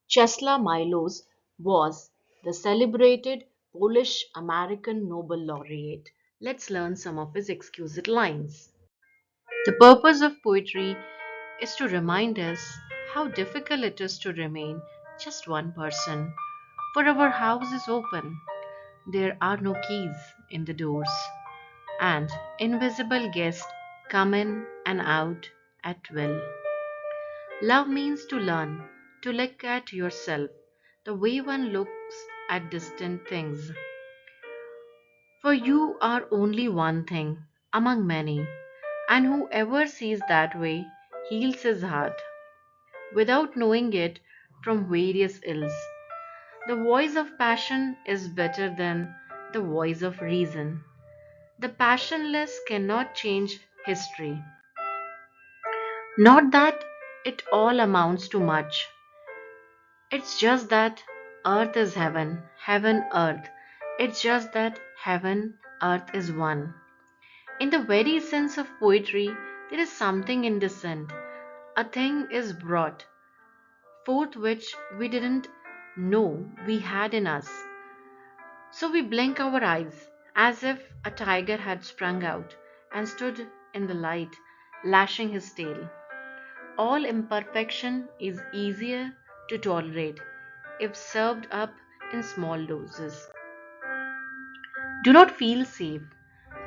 Czesław Miłosz was the celebrated Polish-American Nobel laureate. Let's learn some of his exquisite lines. The purpose of poetry is to remind us how difficult it is to remain just one person. For our house is open, there are no keys in the doors, and invisible guests come in and out at will. Love means to learn to look at yourself the way one looks at distant things. For you are only one thing among many, and whoever sees that way heals his heart without knowing it from various ills. The voice of passion is better than the voice of reason. The passionless cannot change history. Not that it all amounts to much. It's just that earth is heaven, heaven earth. It's just that heaven earth is one. In the very sense of poetry, there is something indecent. A thing is brought forth which we didn't know we had in us. So we blink our eyes as if a tiger had sprung out and stood in the light, lashing his tail. All imperfection is easier to tolerate if served up in small doses. Do not feel safe.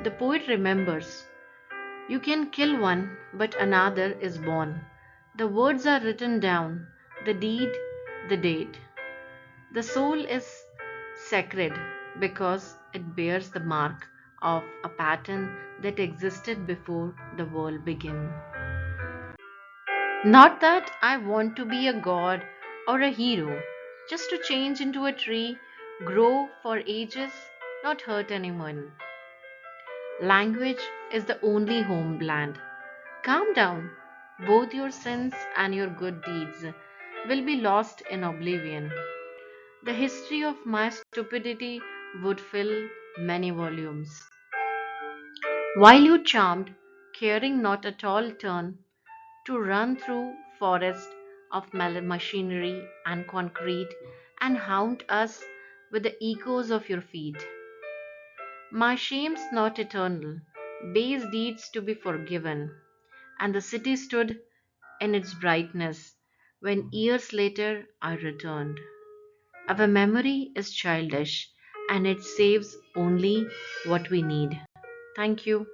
The poet remembers. You can kill one, but another is born. The words are written down, the deed, the date. The soul is sacred because it bears the mark of a pattern that existed before the world began. Not that I want to be a god or a hero, just to change into a tree, grow for ages, not hurt anyone. Language is the only homeland. Calm down. Both your sins and your good deeds will be lost in oblivion. The history of my stupidity would fill many volumes. While you charmed, caring not at all turn to run through forest of machinery and concrete and haunt us with the echoes of your feet. My shame's not eternal, base deeds to be forgiven, and the city stood in its brightness when years later I returned. Our memory is childish and it saves only what we need. Thank you.